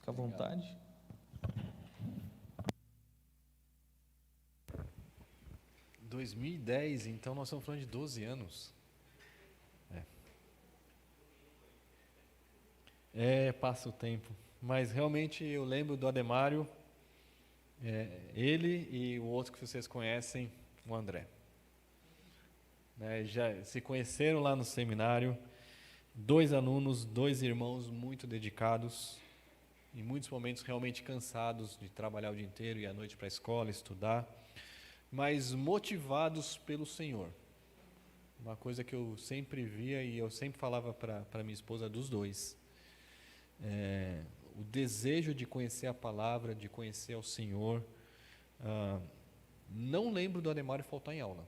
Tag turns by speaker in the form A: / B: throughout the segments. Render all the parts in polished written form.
A: Fica à vontade.
B: Em 2010, então nós estamos falando de 12 anos. Passa o tempo. Mas realmente eu lembro do Ademário, ele e o outro que vocês conhecem, o André. Já se conheceram lá no seminário, 2 alunos, 2 irmãos muito dedicados, em muitos momentos realmente cansados de trabalhar o dia inteiro e à noite para a escola, estudar, mas motivados pelo Senhor. Uma coisa que eu sempre via e eu sempre falava para minha esposa dos dois. O desejo de conhecer a palavra, de conhecer ao Senhor. Não lembro do Ademário faltar em aula.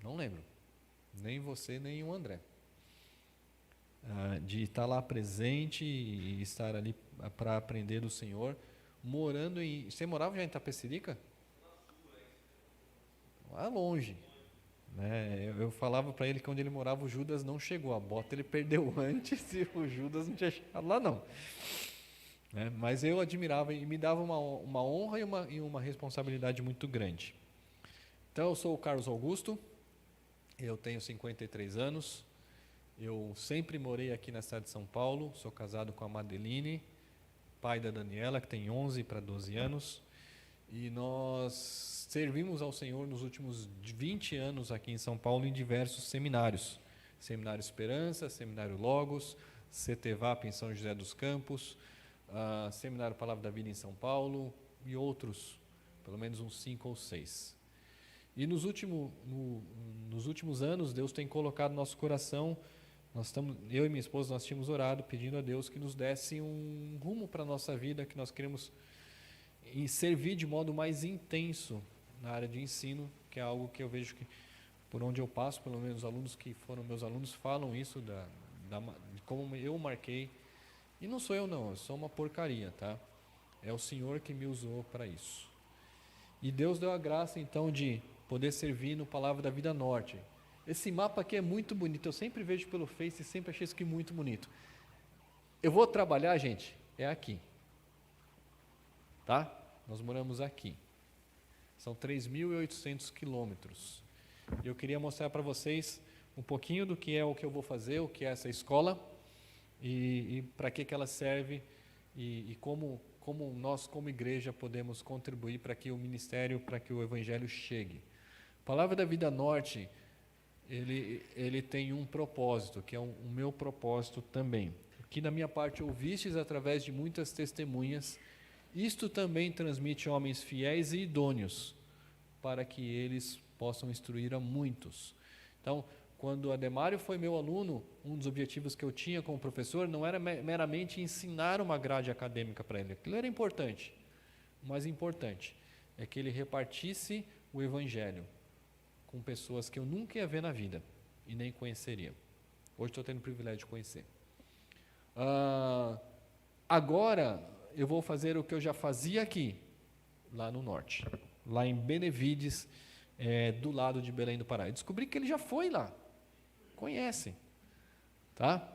B: Não lembro. Nem você, nem o André. De estar lá presente e estar ali para aprender do Senhor. Morando em... Você morava já em Itapecerica? Lá longe. Eu falava para ele que onde ele morava o Judas não chegou. A bota ele perdeu antes e o Judas não tinha chegado lá não. Mas eu admirava e me dava uma honra e uma responsabilidade muito grande. Então eu sou o Carlos Augusto, eu tenho 53 anos, eu sempre morei aqui na cidade de São Paulo, sou casado com a Madeline, pai da Daniela, que tem 11 para 12 anos, e nós servimos ao Senhor nos últimos 20 anos aqui em São Paulo em diversos seminários. Seminário Esperança, Seminário Logos, CTVAP em São José dos Campos, Seminário Palavra da Vida em São Paulo e outros, pelo menos uns 5 ou 6. E nos últimos anos, Deus tem colocado no nosso coração, eu e minha esposa, nós tínhamos orado pedindo a Deus que nos desse um rumo para a nossa vida, que nós queremos servir de modo mais intenso na área de ensino, que é algo que eu vejo que, por onde eu passo, pelo menos os alunos que foram meus alunos falam isso, de como eu marquei. E não sou eu não, eu sou uma porcaria, tá? É o Senhor que me usou para isso. E Deus deu a graça, então, de poder servir no Palavra da Vida Norte. Esse mapa aqui é muito bonito, eu sempre vejo pelo Face e sempre achei isso aqui muito bonito. Eu vou trabalhar, gente, é aqui. Tá? Nós moramos aqui. São 3.800 quilômetros. Eu queria mostrar para vocês um pouquinho do que é o que eu vou fazer, o que é essa escola, e para que ela serve, e como nós, como igreja, podemos contribuir para que o ministério, para que o Evangelho chegue. A Palavra da Vida Norte, ele tem um propósito, que é o meu propósito também. Que da minha parte ouvistes através de muitas testemunhas, isto também transmite homens fiéis e idôneos, para que eles possam instruir a muitos. Então, quando o Ademário foi meu aluno, um dos objetivos que eu tinha como professor não era meramente ensinar uma grade acadêmica para ele. Aquilo era importante. O mais importante é que ele repartisse o Evangelho com pessoas que eu nunca ia ver na vida e nem conheceria. Hoje estou tendo o privilégio de conhecer. Agora eu vou fazer o que eu já fazia aqui, lá no norte, lá em Benevides, do lado de Belém do Pará. Eu descobri que ele já foi lá. Conhecem, tá?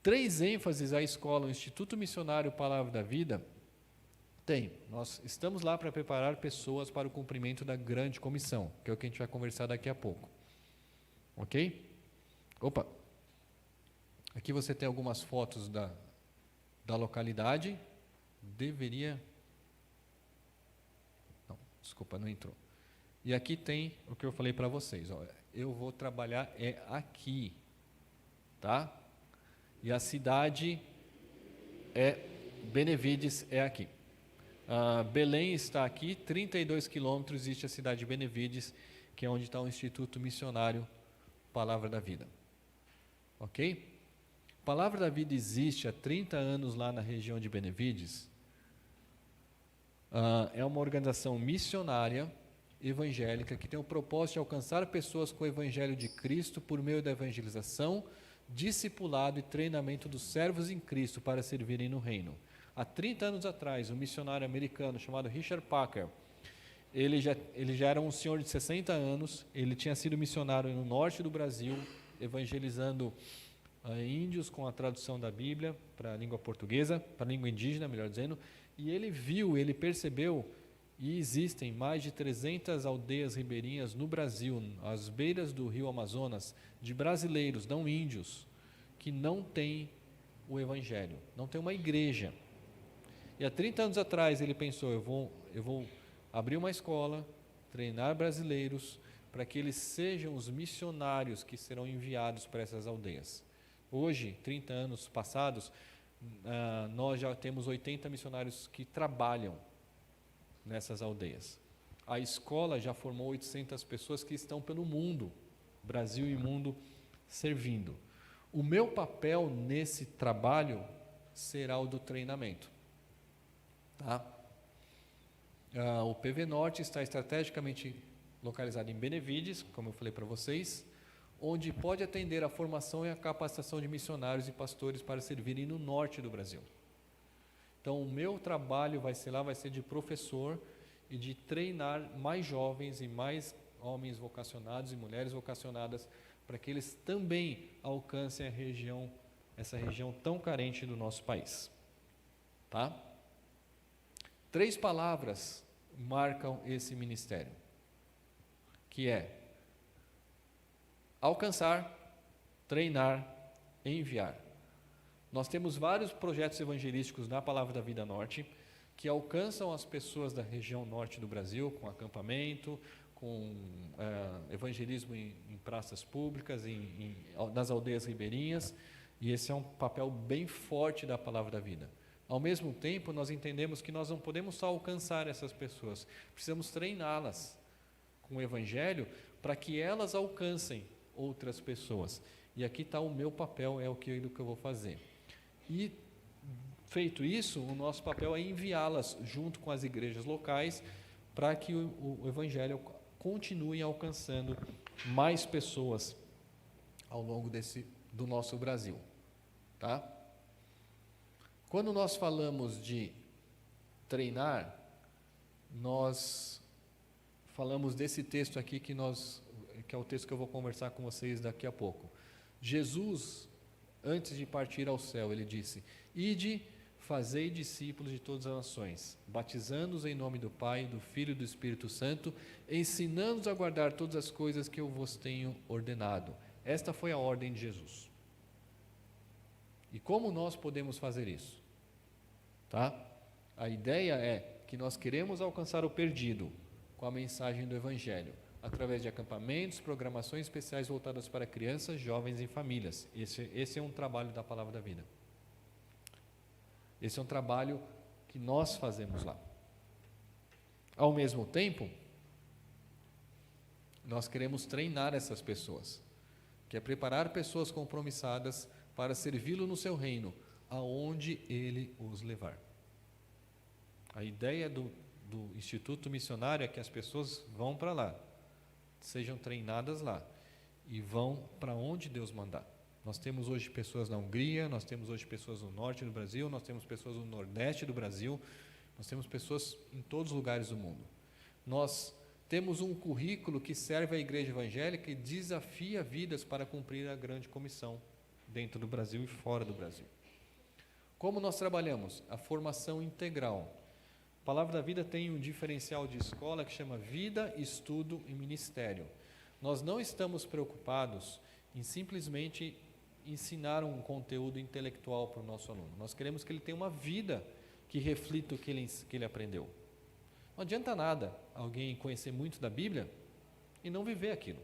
B: 3 ênfases à escola, o Instituto Missionário Palavra da Vida, tem. Nós estamos lá para preparar pessoas para o cumprimento da grande comissão, que é o que a gente vai conversar daqui a pouco. Ok? Opa! Aqui você tem algumas fotos da localidade. Deveria... Não, desculpa, não entrou. E aqui tem o que eu falei para vocês. Olha, eu vou trabalhar aqui, tá? E a cidade Benevides é aqui. Belém está aqui, 32 quilômetros existe a cidade de Benevides, que é onde está o Instituto Missionário Palavra da Vida. Ok? Palavra da Vida existe há 30 anos lá na região de Benevides. É uma organização missionária evangélica que tem o propósito de alcançar pessoas com o Evangelho de Cristo por meio da evangelização, discipulado e treinamento dos servos em Cristo para servirem no reino. Há 30 anos atrás, um missionário americano chamado Richard Packer, ele já era um senhor de 60 anos, ele tinha sido missionário no norte do Brasil, evangelizando índios com a tradução da Bíblia para a língua portuguesa, para a língua indígena, melhor dizendo, e ele percebeu, e existem mais de 300 aldeias ribeirinhas no Brasil, às beiras do rio Amazonas, de brasileiros, não índios, que não têm o Evangelho, não tem uma igreja. E há 30 anos atrás ele pensou, eu vou abrir uma escola, treinar brasileiros, para que eles sejam os missionários que serão enviados para essas aldeias. Hoje, 30 anos passados, nós já temos 80 missionários que trabalham nessas aldeias. A escola já formou 800 pessoas que estão pelo mundo, Brasil e mundo, servindo. O meu papel nesse trabalho será o do treinamento. Tá? O PV Norte está estrategicamente localizado em Benevides, como eu falei para vocês, onde pode atender a formação e a capacitação de missionários e pastores para servirem no norte do Brasil. Então, o meu trabalho vai ser de professor e de treinar mais jovens e mais homens vocacionados e mulheres vocacionadas para que eles também alcancem essa região tão carente do nosso país. Tá? 3 palavras marcam esse ministério, que é alcançar, treinar, enviar. Nós temos vários projetos evangelísticos na Palavra da Vida Norte que alcançam as pessoas da região norte do Brasil com acampamento, com evangelismo em praças públicas, nas aldeias ribeirinhas, e esse é um papel bem forte da Palavra da Vida. Ao mesmo tempo, nós entendemos que nós não podemos só alcançar essas pessoas, precisamos treiná-las com o Evangelho para que elas alcancem outras pessoas. E aqui está o meu papel, é aquilo que eu vou fazer. E, feito isso, o nosso papel é enviá-las junto com as igrejas locais para que o Evangelho continue alcançando mais pessoas ao longo do nosso Brasil. Tá? Quando nós falamos de treinar, nós falamos desse texto aqui que é o texto que eu vou conversar com vocês daqui a pouco. Jesus, antes de partir ao céu, ele disse: Ide, fazei discípulos de todas as nações, batizando-os em nome do Pai, do Filho e do Espírito Santo, ensinando-os a guardar todas as coisas que eu vos tenho ordenado. Esta foi a ordem de Jesus. E como nós podemos fazer isso? Tá? A ideia é que nós queremos alcançar o perdido com a mensagem do Evangelho, através de acampamentos, programações especiais voltadas para crianças, jovens e famílias. Esse é um trabalho da Palavra da Vida. Esse é um trabalho que nós fazemos lá. Ao mesmo tempo, nós queremos treinar essas pessoas, que é preparar pessoas compromissadas para servi-lo no seu reino, aonde ele os levar. A ideia do Instituto Missionário é que as pessoas vão para lá, sejam treinadas lá e vão para onde Deus mandar. Nós temos hoje pessoas na Hungria, nós temos hoje pessoas no norte do Brasil, nós temos pessoas no nordeste do Brasil, nós temos pessoas em todos os lugares do mundo. Nós temos um currículo que serve à igreja evangélica e desafia vidas para cumprir a grande comissão dentro do Brasil e fora do Brasil. Como nós trabalhamos? A formação integral. A Palavra da Vida tem um diferencial de escola que chama Vida, Estudo e Ministério. Nós não estamos preocupados em simplesmente ensinar um conteúdo intelectual para o nosso aluno. Nós queremos que ele tenha uma vida que reflita o que ele aprendeu. Não adianta nada alguém conhecer muito da Bíblia e não viver aquilo.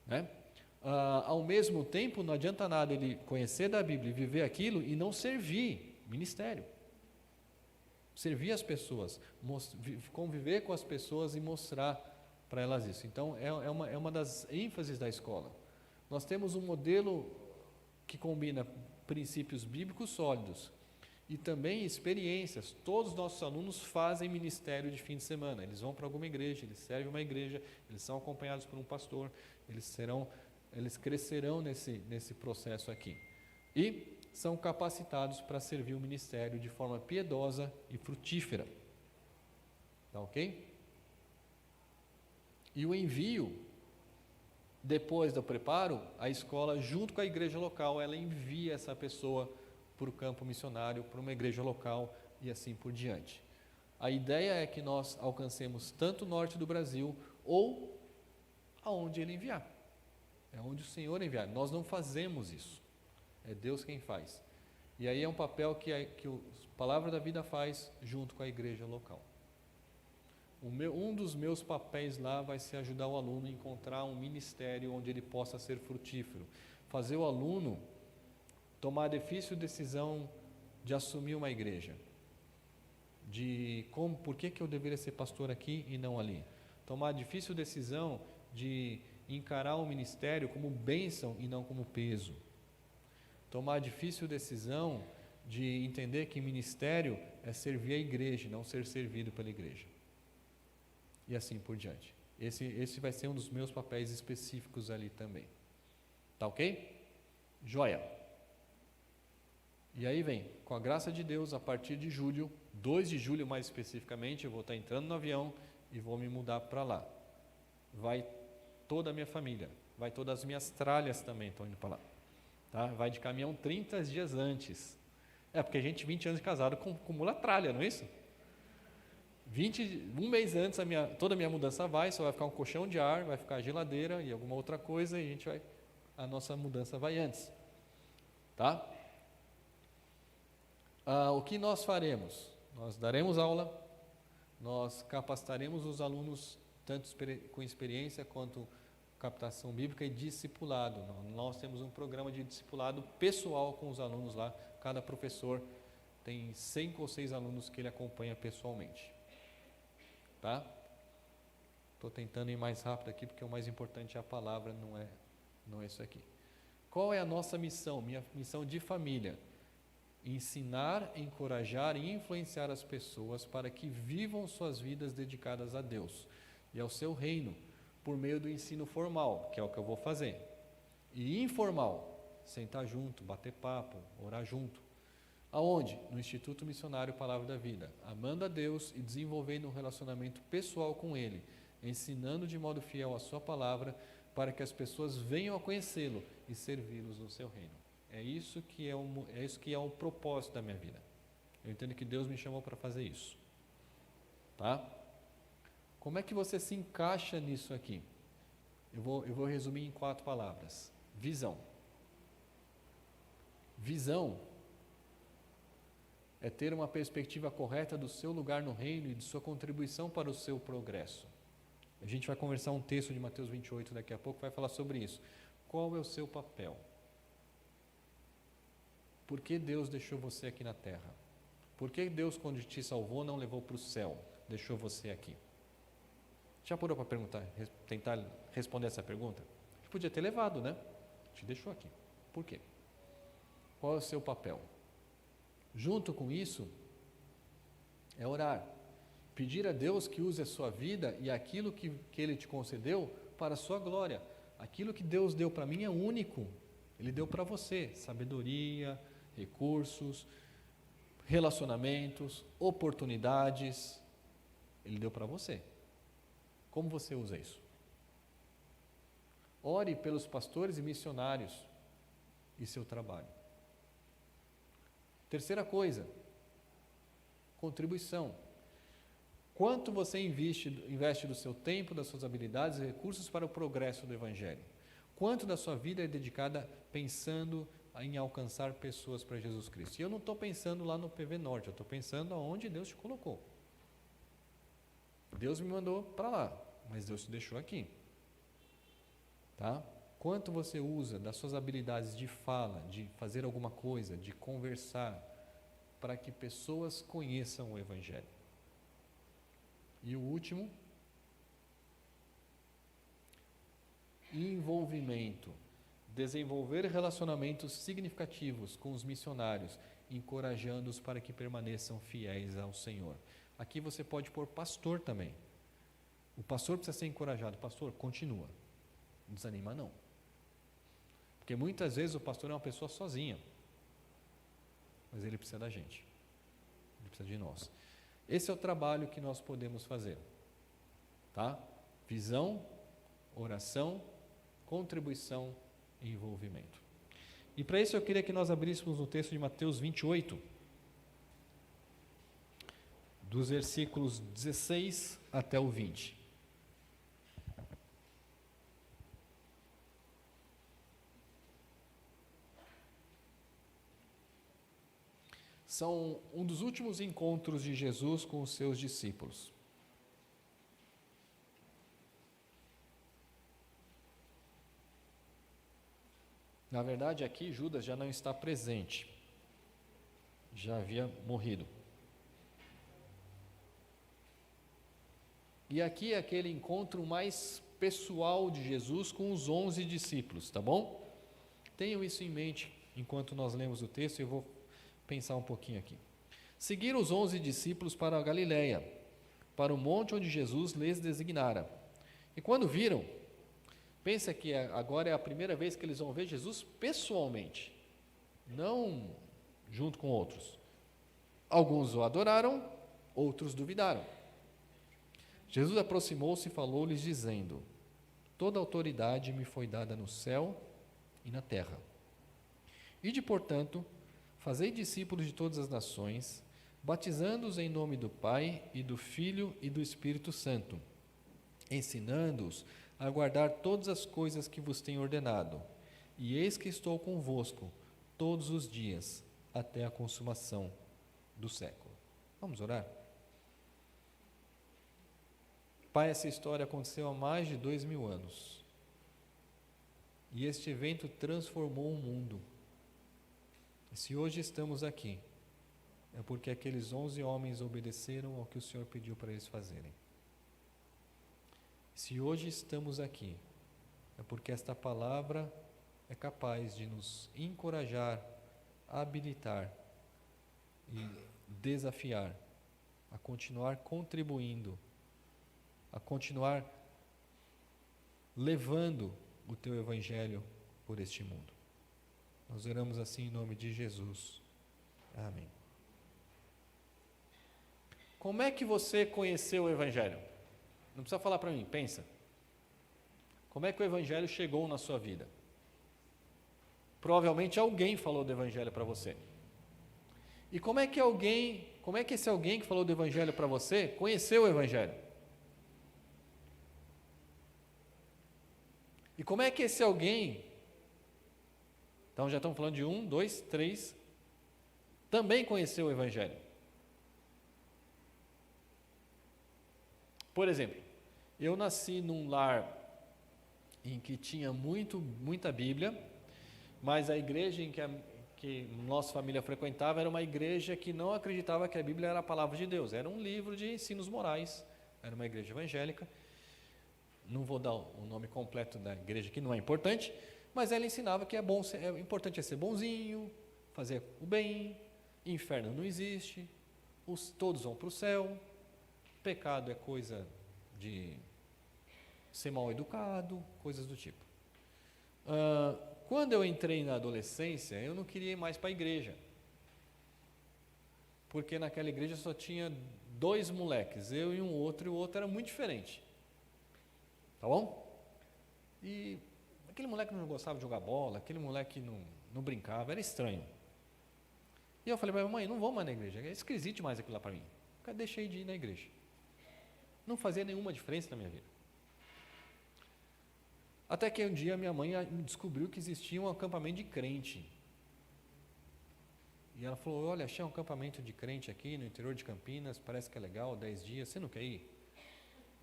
B: Né? Ao mesmo tempo, não adianta nada ele conhecer da Bíblia e viver aquilo e não servir ministério. Servir as pessoas, conviver com as pessoas e mostrar para elas isso. Então, é uma das ênfases da escola. Nós temos um modelo que combina princípios bíblicos sólidos e também experiências. Todos os nossos alunos fazem ministério de fim de semana. Eles vão para alguma igreja, eles servem uma igreja, eles são acompanhados por um pastor, eles crescerão nesse processo aqui. E são capacitados para servir o ministério de forma piedosa e frutífera. Tá ok? E o envio Depois do preparo, a escola, junto com a igreja local, ela envia essa pessoa para o campo missionário, para uma igreja local e assim por diante. A ideia é que nós alcancemos tanto o norte do Brasil ou aonde Ele enviar. É onde o Senhor enviar. Nós não fazemos isso. É Deus quem faz. E aí é um papel que a Palavra da Vida faz junto com a igreja local. Um dos meus papéis lá vai ser ajudar o aluno a encontrar um ministério onde ele possa ser frutífero. Fazer o aluno tomar a difícil decisão de assumir uma igreja. Por que eu deveria ser pastor aqui e não ali? Tomar a difícil decisão de encarar o ministério como bênção e não como peso. Tomar a difícil decisão de entender que ministério é servir a igreja, não ser servido pela igreja. E assim por diante. Esse vai ser um dos meus papéis específicos ali também. Tá ok? Joia. E aí vem, com a graça de Deus, a partir de julho, 2 de julho mais especificamente, eu vou estar entrando no avião e vou me mudar para lá. Vai toda a minha família, vai todas as minhas tralhas também estão indo para lá. Tá? Vai de caminhão 30 dias antes. Porque a gente, 20 anos de casado, acumula tralha, não é isso? Um mês antes, toda a minha mudança só vai ficar um colchão de ar, vai ficar a geladeira e alguma outra coisa, e a nossa mudança vai antes. Tá? O que nós faremos? Nós daremos aula, nós capacitaremos os alunos, tanto com experiência quanto captação bíblica e discipulado. Nós temos um programa de discipulado pessoal com os alunos lá, cada professor tem 5 ou 6 alunos que ele acompanha pessoalmente. Tá? Estou tentando ir mais rápido aqui, porque o mais importante é a palavra, não é isso aqui. Qual é a nossa missão? Minha missão de família: ensinar, encorajar e influenciar as pessoas para que vivam suas vidas dedicadas a Deus e ao seu reino, por meio do ensino formal, que é o que eu vou fazer, e informal, sentar junto, bater papo, orar junto. Aonde? No Instituto Missionário Palavra da Vida, amando a Deus e desenvolvendo um relacionamento pessoal com Ele, ensinando de modo fiel a sua palavra, para que as pessoas venham a conhecê-lo e servi-los no seu reino. É isso que é o propósito da minha vida. Eu entendo que Deus me chamou para fazer isso. Tá? Como é que você se encaixa nisso aqui? Eu vou resumir em 4 palavras. Visão. Visão é ter uma perspectiva correta do seu lugar no reino e de sua contribuição para o seu progresso. A gente vai conversar um texto de Mateus 28 daqui a pouco, vai falar sobre isso. Qual é o seu papel? Por que Deus deixou você aqui na terra? Por que Deus, quando te salvou, não levou para o céu? Deixou você aqui? Já parou para tentar responder essa pergunta? Ele podia ter levado, né? Te deixou aqui. Por quê? Qual é o seu papel? Junto com isso, é orar. Pedir a Deus que use a sua vida e aquilo que Ele te concedeu para a sua glória. Aquilo que Deus deu para mim é único. Ele deu para você sabedoria, recursos, relacionamentos, oportunidades. Ele deu para você. Como você usa isso? Ore pelos pastores e missionários e seu trabalho. Terceira coisa, contribuição. Quanto você investe do seu tempo, das suas habilidades e recursos para o progresso do Evangelho? Quanto da sua vida é dedicada pensando em alcançar pessoas para Jesus Cristo? E eu não estou pensando lá no PV Norte, eu estou pensando aonde Deus te colocou. Deus me mandou para lá, mas Deus te deixou aqui. Tá? Quanto você usa das suas habilidades de fala, de fazer alguma coisa, de conversar, para que pessoas conheçam o Evangelho? E o último, envolvimento. Desenvolver relacionamentos significativos com os missionários, encorajando-os para que permaneçam fiéis ao Senhor. Aqui você pode pôr pastor também. O pastor precisa ser encorajado. Pastor, continua. Não desanima não. Porque muitas vezes o pastor é uma pessoa sozinha. Mas ele precisa da gente. Ele precisa de nós. Esse é o trabalho que nós podemos fazer. Tá? Visão, oração, contribuição e envolvimento. E para isso eu queria que nós abríssemos o texto de Mateus 28, dos versículos 16 até o 20. São um dos últimos encontros de Jesus com os seus discípulos. Na verdade, aqui Judas já não está presente, já havia morrido. E aqui é aquele encontro mais pessoal de Jesus com os 11 discípulos, tá bom? Tenham isso em mente enquanto nós lemos o texto, eu vou pensar um pouquinho aqui. Seguiram os 11 discípulos para a Galileia, para o monte onde Jesus lhes designara. E quando viram, pensa que agora é a primeira vez que eles vão ver Jesus pessoalmente, não junto com outros. Alguns o adoraram, outros duvidaram. Jesus aproximou-se e falou-lhes dizendo: toda autoridade me foi dada no céu e na terra. Ide, portanto, fazei discípulos de todas as nações, batizando-os em nome do Pai e do Filho e do Espírito Santo, ensinando-os a guardar todas as coisas que vos tenho ordenado. E eis que estou convosco todos os dias, até a consumação do século. Vamos orar? Pai, essa história aconteceu há mais de 2000 anos. E este evento transformou o mundo. E se hoje estamos aqui, é porque aqueles 11 homens obedeceram ao que o Senhor pediu para eles fazerem. Se hoje estamos aqui, é porque esta palavra é capaz de nos encorajar, habilitar e desafiar a continuar contribuindo, a continuar levando o Teu Evangelho por este mundo. Nós oramos assim em nome de Jesus. Amém. Como é que você conheceu o Evangelho? Não precisa falar para mim, pensa. Como é que o Evangelho chegou na sua vida? Provavelmente alguém falou do Evangelho para você. E como é que esse alguém que falou do Evangelho para você conheceu o Evangelho? E como é que esse alguém, então já estamos falando de 1, 2, 3, também conheceu o Evangelho? Por exemplo, eu nasci num lar em que tinha muita Bíblia, mas a igreja em que nossa família frequentava era uma igreja que não acreditava que a Bíblia era a palavra de Deus, era um livro de ensinos morais, era uma igreja evangélica. Não vou dar o nome completo da igreja, que não é importante, mas ela ensinava que é importante ser bonzinho, fazer o bem, inferno não existe, todos vão para o céu, pecado é coisa de ser mal educado, coisas do tipo. Quando eu entrei na adolescência, eu não queria ir mais para a igreja, porque naquela igreja só tinha 2 moleques, eu e um outro, e o outro era muito diferente. Tá bom? E aquele moleque não gostava de jogar bola, aquele moleque não brincava, era estranho. E eu falei para minha mãe, não vou mais na igreja, é esquisito demais aquilo lá para mim. Eu deixei de ir na igreja. Não fazia nenhuma diferença na minha vida. Até que um dia minha mãe descobriu que existia um acampamento de crente. E ela falou, olha, achei um acampamento de crente aqui no interior de Campinas, parece que é legal, 10 dias, você não quer ir?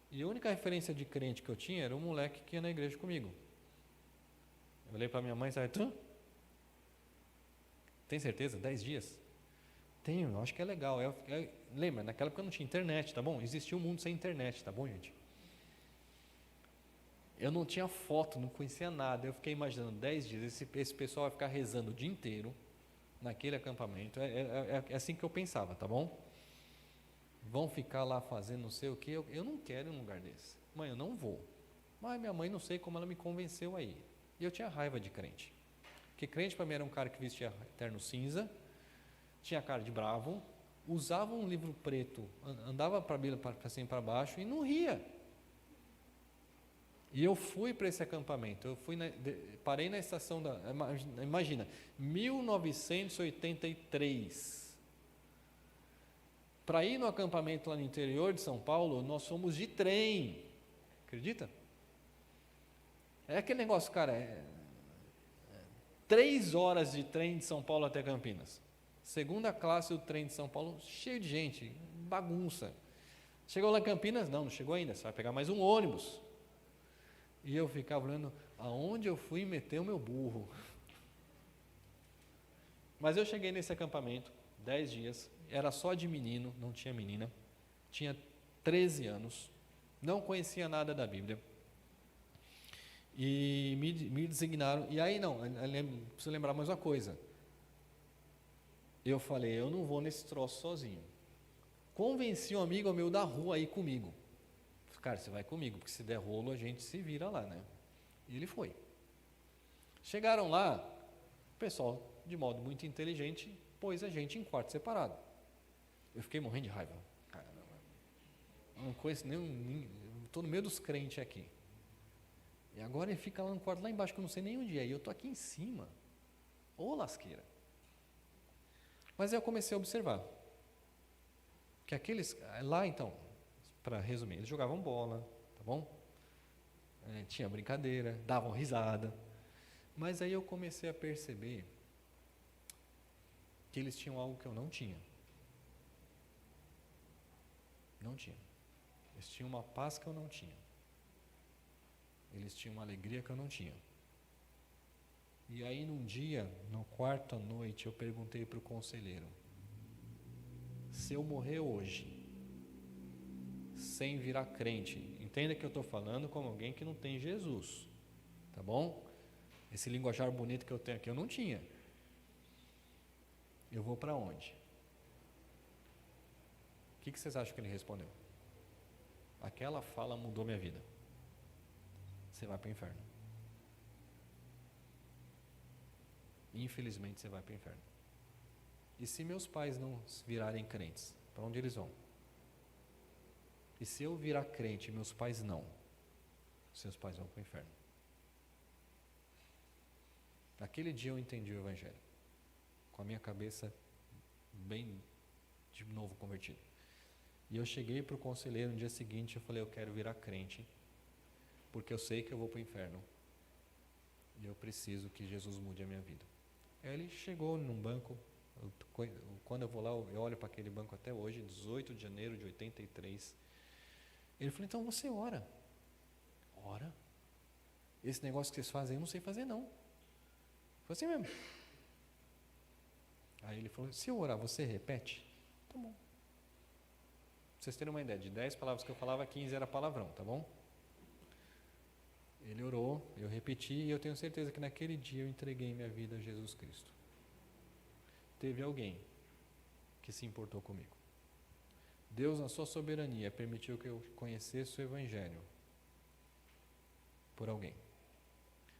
B: E a única referência de crente que eu tinha era um moleque que ia na igreja comigo. Eu olhei para minha mãe e disse, tem certeza? 10 dias? Tenho, eu acho que é legal. Lembra, naquela época não tinha internet, tá bom? Existia um mundo sem internet, tá bom, gente? Eu não tinha foto, não conhecia nada. Eu fiquei imaginando 10 dias, esse pessoal vai ficar rezando o dia inteiro naquele acampamento. É assim que eu pensava, tá bom? Vão ficar lá fazendo não sei o que, eu não quero um lugar desse. Mãe, eu não vou. Mas minha mãe, não sei como ela me convenceu aí. E eu tinha raiva de crente. Porque crente para mim era um cara que vestia terno cinza, tinha cara de bravo, usava um livro preto, andava para a Bíblia para cima e para baixo e não ria. E eu fui para esse acampamento, parei na estação imagina, 1983. Para ir no acampamento lá no interior de São Paulo, nós fomos de trem, acredita? É aquele negócio, cara, 3 horas de trem de São Paulo até Campinas. Segunda classe do trem de São Paulo, cheio de gente, bagunça. Chegou lá em Campinas? Não chegou ainda, você vai pegar mais um ônibus. E eu ficava olhando aonde eu fui meter o meu burro. Mas eu cheguei nesse acampamento, 10 dias, era só de menino, não tinha menina, tinha 13 anos, não conhecia nada da Bíblia. E me designaram, e aí preciso lembrar mais uma coisa. Eu falei, eu não vou nesse troço sozinho. Convenci um amigo meu da rua a ir comigo. Cara, você vai comigo, porque se der rolo a gente se vira lá, né? E ele foi. Chegaram lá, o pessoal, de modo muito inteligente, pôs a gente em quarto separado. Eu fiquei morrendo de raiva. Caramba, não conheço estou no meio dos crentes aqui. E agora ele fica lá no quarto, lá embaixo, que eu não sei nem onde é, e eu estou aqui em cima. Ô lasqueira. Mas aí eu comecei a observar que aqueles, lá então, para resumir, eles jogavam bola, tá bom? Tinha brincadeira, davam risada, mas aí eu comecei a perceber que eles tinham algo que eu não tinha. Não tinha. Eles tinham uma paz que eu não tinha. Eles tinham uma alegria que eu não tinha. E aí num dia, no quarto à noite, eu perguntei para o conselheiro, se eu morrer hoje, sem virar crente, entenda que eu estou falando como alguém que não tem Jesus, tá bom? Esse linguajar bonito que eu tenho aqui, eu não tinha. Eu vou para onde? O que vocês acham que ele respondeu? Aquela fala mudou minha vida. Você vai para o inferno. Infelizmente você vai para o inferno. E se meus pais não virarem crentes, para onde eles vão? E se eu virar crente e meus pais não, seus pais vão para o inferno. Naquele dia eu entendi o Evangelho, com a minha cabeça bem de novo convertida. E eu cheguei para o conselheiro no dia seguinte, eu falei, eu quero virar crente, porque eu sei que eu vou para o inferno, e eu preciso que Jesus mude a minha vida. Aí ele chegou num banco, quando eu vou lá, eu olho para aquele banco até hoje, 18 de janeiro de 83, ele falou, então você ora. Ora? Esse negócio que vocês fazem, eu não sei fazer não. Foi assim mesmo. Aí ele falou, se eu orar, você repete? Tá bom. Pra vocês terem uma ideia, de 10 palavras que eu falava, 15 era palavrão, tá bom? Ele orou, eu repeti, e eu tenho certeza que naquele dia eu entreguei minha vida a Jesus Cristo. Teve alguém que se importou comigo. Deus, na sua soberania, permitiu que eu conhecesse o Evangelho por alguém.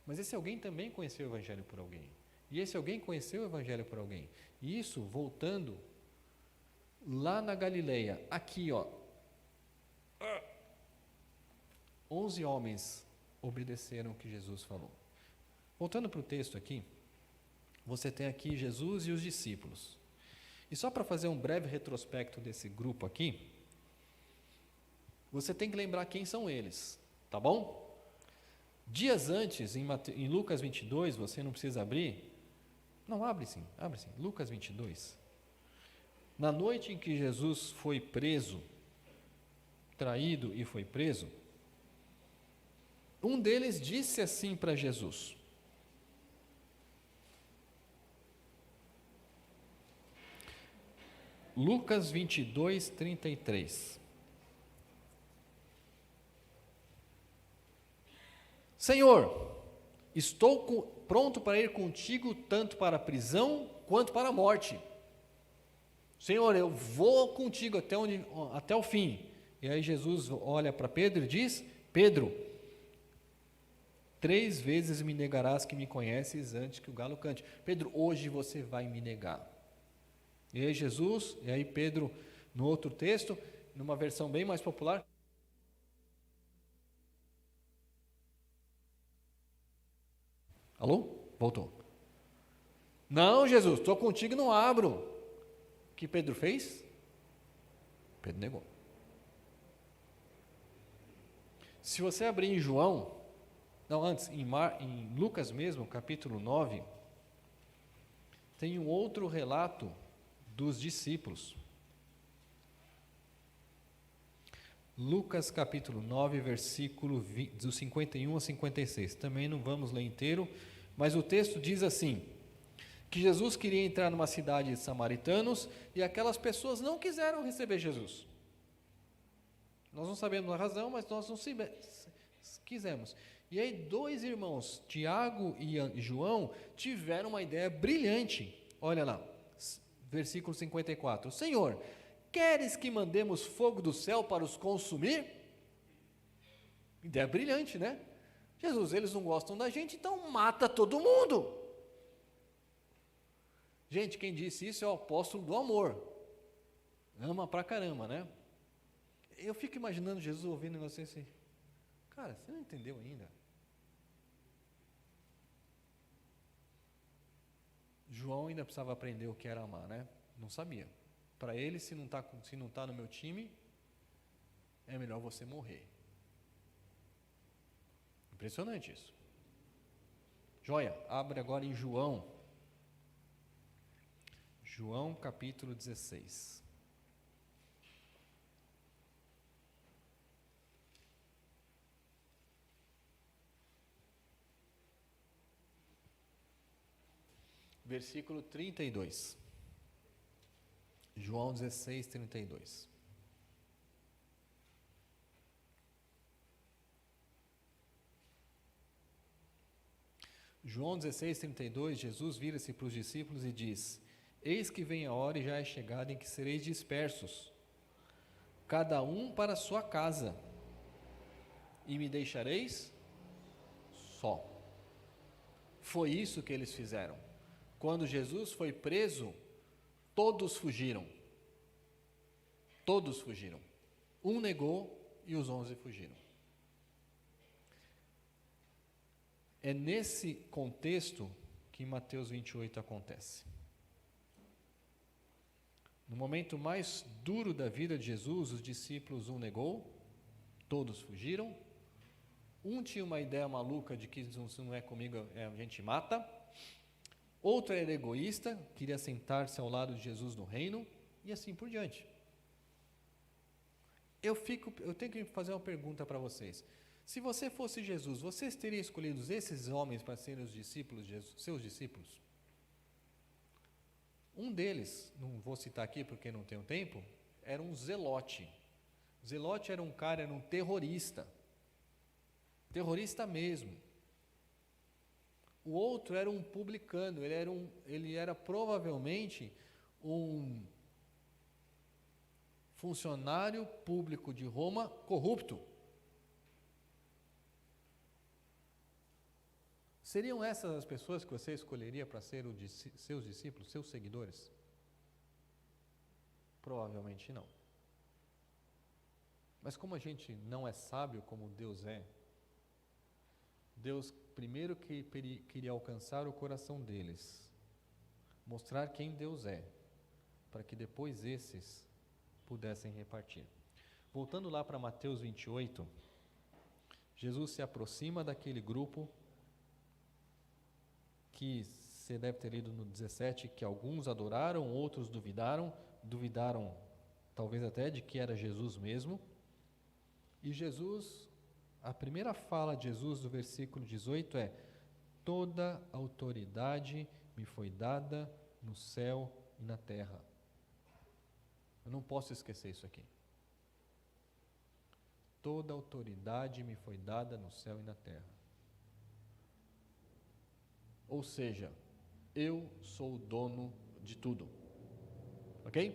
B: Mas esse alguém também conheceu o Evangelho por alguém. E esse alguém conheceu o Evangelho por alguém. E isso, voltando lá na Galileia, aqui, 11 homens obedeceram o que Jesus falou. Voltando para o texto aqui, você tem aqui Jesus e os discípulos. E só para fazer um breve retrospecto desse grupo aqui, você tem que lembrar quem são eles, tá bom? Dias antes, em Lucas 22, você não precisa abrir. Não, abre sim. Lucas 22. Na noite em que Jesus foi preso, traído e foi preso, um deles disse assim para Jesus: Lucas 22, 33. Senhor, estou pronto para ir contigo tanto para a prisão quanto para a morte. Senhor, eu vou contigo até o fim. E aí Jesus olha para Pedro e diz: Pedro, 3 vezes me negarás que me conheces antes que o galo cante. Pedro, hoje você vai me negar. E aí Pedro, no outro texto, numa versão bem mais popular, Alô? Voltou. Não, Jesus, estou contigo e não abro. O que Pedro fez? Pedro negou. Se você abrir em João, não, antes, em Lucas mesmo, capítulo 9, tem um outro relato dos discípulos. Lucas capítulo 9, versículo do 51 a 56. Também não vamos ler inteiro, mas o texto diz assim, que Jesus queria entrar numa cidade de samaritanos e aquelas pessoas não quiseram receber Jesus. Nós não sabemos a razão, mas nós não quisemos. E aí 2 irmãos, Tiago e João, tiveram uma ideia brilhante. Olha lá, versículo 54. Senhor, queres que mandemos fogo do céu para os consumir? Ideia brilhante, né? Jesus, eles não gostam da gente, então mata todo mundo. Gente, quem disse isso é o apóstolo do amor. Ama pra caramba, né? Eu fico imaginando Jesus ouvindo um negócio assim. Cara, você não entendeu ainda? João ainda precisava aprender o que era amar, né? Não sabia. Para ele, se não está no meu time, é melhor você morrer. Impressionante isso. Joia, abre agora em João. João capítulo 16. Versículo 32. João 16, 32. João 16, 32, Jesus vira-se para os discípulos e diz: Eis que vem a hora e já é chegada em que sereis dispersos, cada um para a sua casa, e me deixareis só. Foi isso que eles fizeram. Quando Jesus foi preso, todos fugiram. Todos fugiram. Um negou e os 11 fugiram. É nesse contexto que Mateus 28 acontece. No momento mais duro da vida de Jesus, os discípulos, um negou, todos fugiram. Um tinha uma ideia maluca de que se não é comigo, a gente mata. Outro era egoísta, queria sentar-se ao lado de Jesus no reino, e assim por diante. Eu tenho que fazer uma pergunta para vocês. Se você fosse Jesus, vocês teriam escolhido esses homens para serem os discípulos de Jesus, seus discípulos? Um deles, não vou citar aqui porque não tenho tempo, era um zelote. Zelote era um cara, era um terrorista. Terrorista mesmo. O outro era um publicano, ele era provavelmente um funcionário público de Roma corrupto. Seriam essas as pessoas que você escolheria para ser seus discípulos, seus seguidores? Provavelmente não. Mas como a gente não é sábio como Deus é, Deus primeiro que queria alcançar o coração deles, mostrar quem Deus é, para que depois esses pudessem repartir. Voltando lá para Mateus 28, Jesus se aproxima daquele grupo que você deve ter lido no 17, que alguns adoraram, outros duvidaram talvez até de que era Jesus mesmo. E Jesus, a primeira fala de Jesus do versículo 18 é: toda autoridade me foi dada no céu e na terra. Eu não posso esquecer isso aqui. Toda autoridade me foi dada no céu e na terra. Ou seja, eu sou o dono de tudo. Ok?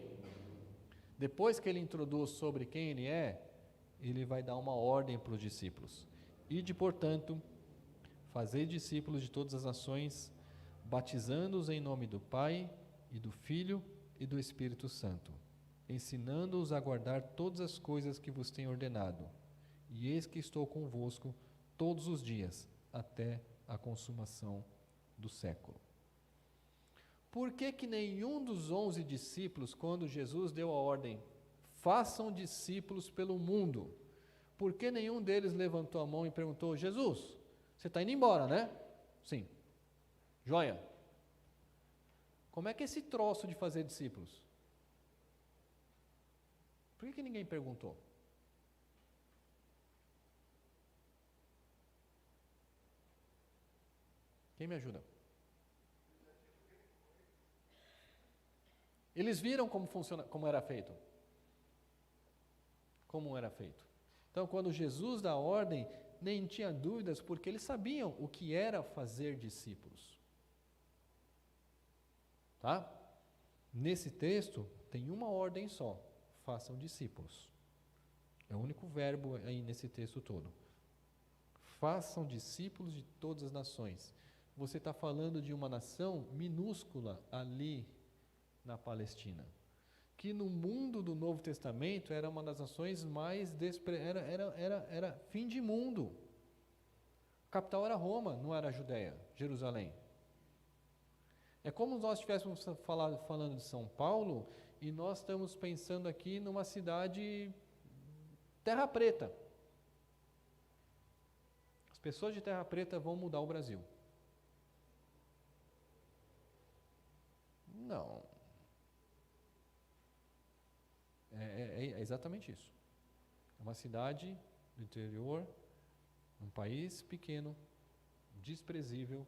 B: Depois que ele introduz sobre quem ele é, ele vai dar uma ordem para os discípulos. Ide, portanto, fazei discípulos de todas as nações, batizando-os em nome do Pai, e do Filho, e do Espírito Santo, ensinando-os a guardar todas as coisas que vos tenho ordenado. E eis que estou convosco todos os dias, até a consumação do século. Por que que nenhum dos 11 discípulos, quando Jesus deu a ordem, façam discípulos pelo mundo, por que nenhum deles levantou a mão e perguntou, Jesus, você está indo embora, né? Sim. Joia. Como é que é esse troço de fazer discípulos? Por que ninguém perguntou? Quem me ajuda? Eles viram como era feito. Como era feito. Então, quando Jesus dá ordem, nem tinha dúvidas, porque eles sabiam o que era fazer discípulos. Tá? Nesse texto, tem uma ordem só: façam discípulos. É o único verbo aí nesse texto todo. Façam discípulos de todas as nações. Você está falando de uma nação minúscula ali na Palestina, que no mundo do Novo Testamento era uma das nações mais era fim de mundo. A capital era Roma, não era a Judéia, Jerusalém. É como se nós estivéssemos falando de São Paulo e nós estamos pensando aqui numa cidade Terra Preta. As pessoas de Terra Preta vão mudar o Brasil. Não. É exatamente isso. É uma cidade do interior, um país pequeno, desprezível.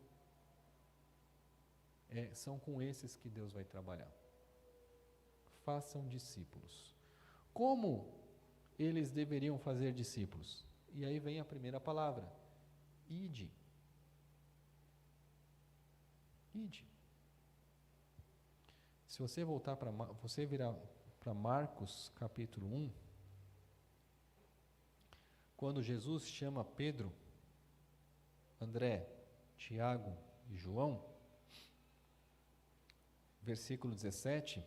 B: São com esses que Deus vai trabalhar. Façam discípulos. Como eles deveriam fazer discípulos? E aí vem a primeira palavra: ide. Ide. Se você voltar você virar para Marcos capítulo 1, quando Jesus chama Pedro, André, Tiago e João, versículo 16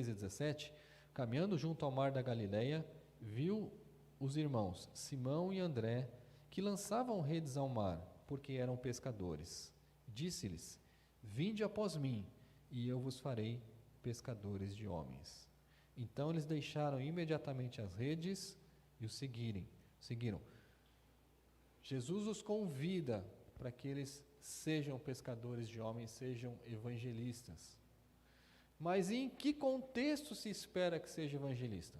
B: e 17, caminhando junto ao mar da Galileia, viu os irmãos Simão e André, que lançavam redes ao mar, porque eram pescadores. Disse-lhes, vinde após mim, e eu vos farei pescadores de homens. Então eles deixaram imediatamente as redes e o seguiram. Jesus os convida para que eles sejam pescadores de homens, sejam evangelistas. Mas em que contexto se espera que seja evangelista?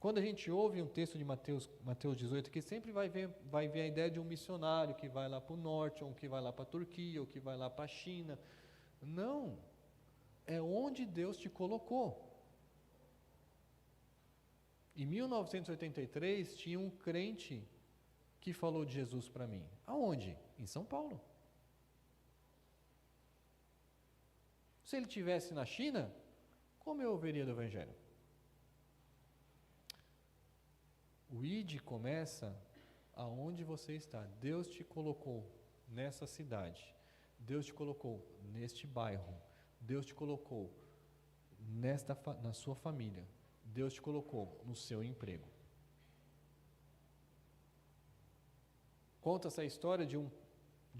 B: Quando a gente ouve um texto de Mateus 18, que sempre vai ver a ideia de um missionário que vai lá para o norte, ou que vai lá para a Turquia, ou que vai lá para a China. Não. É onde Deus te colocou. Em 1983, tinha um crente que falou de Jesus para mim. Aonde? Em São Paulo. Se ele estivesse na China, como eu ouviria do Evangelho? O ID começa aonde você está. Deus te colocou nessa cidade. Deus te colocou neste bairro. Deus te colocou na sua família. Deus te colocou no seu emprego. Conta essa história de um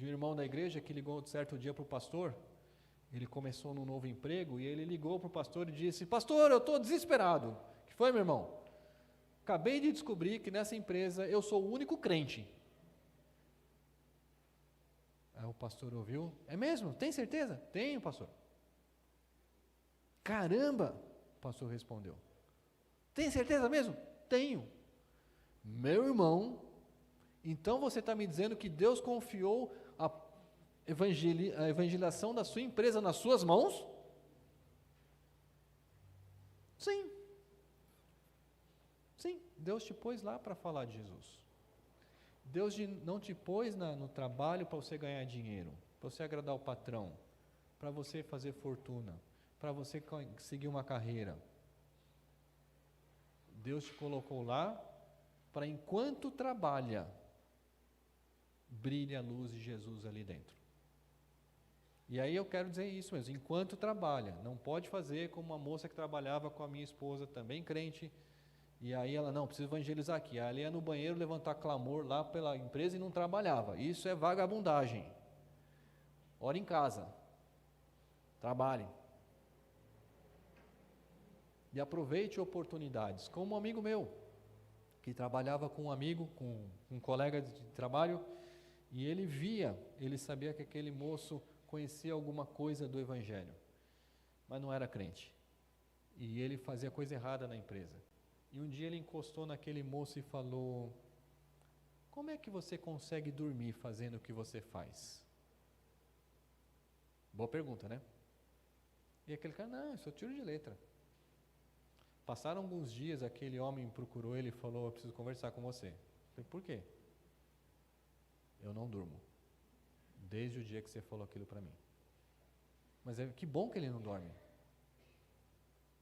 B: irmão da igreja que ligou certo dia para o pastor. Ele começou num novo emprego e ele ligou para o pastor e disse, pastor, eu estou desesperado. O que foi, meu irmão? Acabei de descobrir que nessa empresa eu sou o único crente. Aí o pastor ouviu, é mesmo? Tem certeza? Tenho, pastor. Caramba, o pastor respondeu. Tem certeza mesmo? Tenho. Meu irmão, então você está me dizendo que Deus confiou a evangelização da sua empresa nas suas mãos? Sim. Sim, Deus te pôs lá para falar de Jesus. Deus não te pôs no trabalho para você ganhar dinheiro, para você agradar o patrão, para você fazer fortuna, para você seguir uma carreira. Deus te colocou lá para, enquanto trabalha, brilhe a luz de Jesus ali dentro. E aí eu quero dizer isso mesmo, enquanto trabalha. Não pode fazer como uma moça que trabalhava com a minha esposa, também crente, e aí ela, não, precisa evangelizar aqui. Aí ela ia no banheiro levantar clamor lá pela empresa e não trabalhava. Isso é vagabundagem. ore em casa, trabalhe. E aproveite oportunidades. Como um amigo meu, que trabalhava com um amigo, com um colega de trabalho, e ele sabia que aquele moço conhecia alguma coisa do Evangelho, mas não era crente. E ele fazia coisa errada na empresa. E um dia ele encostou naquele moço e falou: como é que você consegue dormir fazendo o que você faz? Boa pergunta, né? E aquele cara: não, isso eu tiro de letra. Passaram alguns dias, aquele homem procurou ele e falou: eu preciso conversar com você. Eu falei: por quê? Eu não durmo, desde o dia que você falou aquilo para mim. Mas que bom que ele não dorme,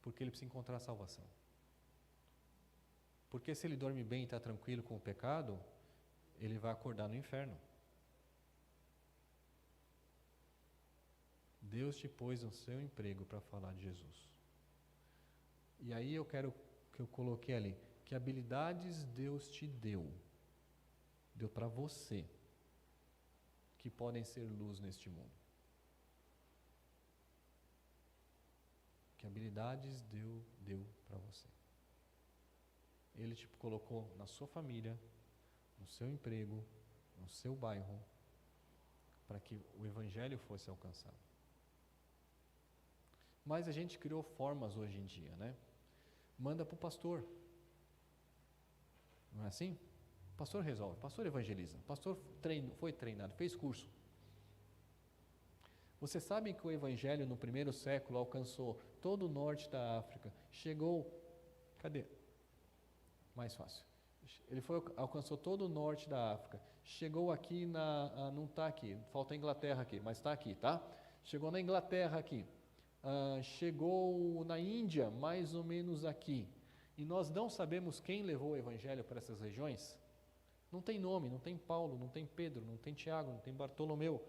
B: porque ele precisa encontrar a salvação. Porque se ele dorme bem e está tranquilo com o pecado, ele vai acordar no inferno. Deus te pôs no seu emprego para falar de Jesus. E aí eu quero que eu coloquei ali, que habilidades Deus te deu para você, que podem ser luz neste mundo. Que habilidades deu para você. Ele te colocou na sua família, no seu emprego, no seu bairro, para que o Evangelho fosse alcançado. Mas a gente criou formas hoje em dia, né? Manda para o pastor. Não é assim? O pastor resolve, o pastor evangeliza, o pastor foi treinado, fez curso. Vocês sabem que o Evangelho no primeiro século alcançou todo o norte da África, chegou... Cadê? Mais fácil. Ele alcançou todo o norte da África, chegou aqui não está aqui, falta a Inglaterra aqui, mas está aqui, tá? Chegou na Inglaterra aqui, chegou na Índia, mais ou menos aqui, e nós não sabemos quem levou o Evangelho para essas regiões. Não tem nome, não tem Paulo, não tem Pedro, não tem Tiago, não tem Bartolomeu.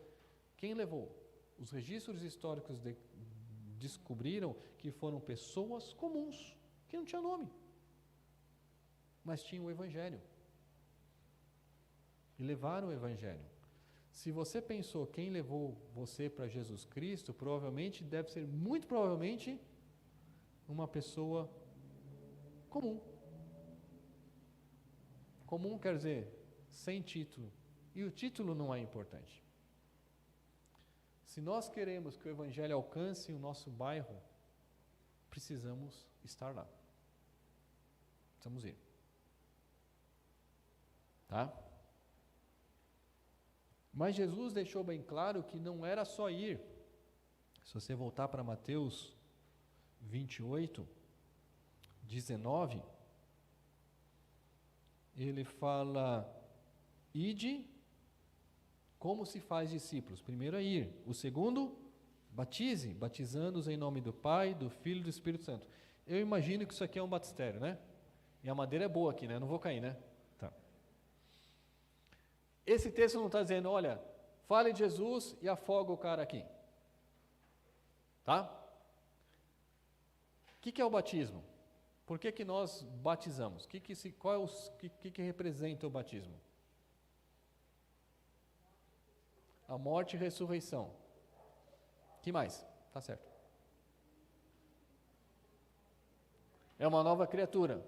B: Quem levou? Os registros históricos descobriram que foram pessoas comuns, que não tinham nome, mas tinham o Evangelho. E levaram o Evangelho. Se você pensou quem levou você para Jesus Cristo, provavelmente deve ser, muito provavelmente, uma pessoa comum. Comum quer dizer sem título. E o título não é importante. Se nós queremos que o Evangelho alcance o nosso bairro, precisamos estar lá. Precisamos ir. Tá? Mas Jesus deixou bem claro que não era só ir. Se você voltar para Mateus 28, 19, ele fala: ide, como se faz discípulos? Primeiro é ir. O segundo, batize, batizando-os em nome do Pai, do Filho e do Espírito Santo. Eu imagino que isso aqui é um batistério, né? E a madeira é boa aqui, né? Não vou cair, né? Tá. Esse texto não está dizendo: olha, fale de Jesus e afoga o cara aqui. Tá? O que é o batismo? Por que nós batizamos? O que representa o batismo? A morte e ressurreição. Que mais? Tá certo. É uma nova criatura.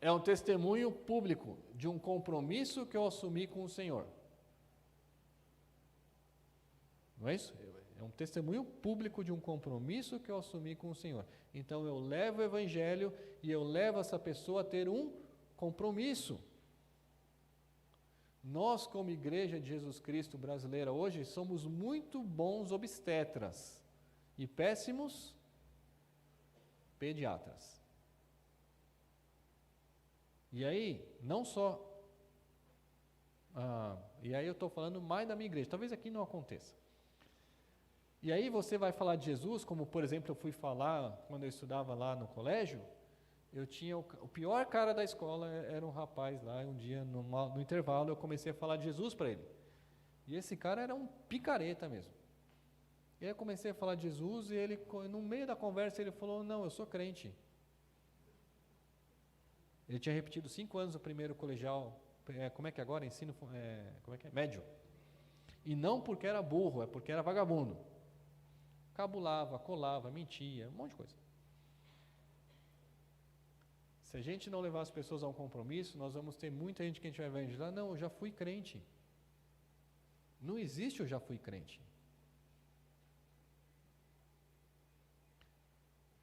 B: É um testemunho público de um compromisso que eu assumi com o Senhor. Não é isso? É um testemunho público de um compromisso que eu assumi com o Senhor. Então eu levo o Evangelho e eu levo essa pessoa a ter um compromisso. Nós, como Igreja de Jesus Cristo brasileira hoje, somos muito bons obstetras e péssimos pediatras. E aí, não só... e aí eu estou falando mais da minha igreja, talvez aqui não aconteça. E aí você vai falar de Jesus, como por exemplo eu fui falar quando eu estudava lá no colégio. Eu tinha o pior cara da escola, era um rapaz lá, um dia no intervalo eu comecei a falar de Jesus para ele. E esse cara era um picareta mesmo. E aí eu comecei a falar de Jesus e ele, no meio da conversa, ele falou: não, eu sou crente. Ele tinha repetido 5 anos o primeiro como é que agora? Ensino, como é que é? Médio. E não porque era burro, é porque era vagabundo. Cabulava, colava, mentia, um monte de coisa. Se a gente não levar as pessoas a um compromisso, nós vamos ter muita gente que a gente vai evangelizar. Não, eu já fui crente. Não existe eu já fui crente.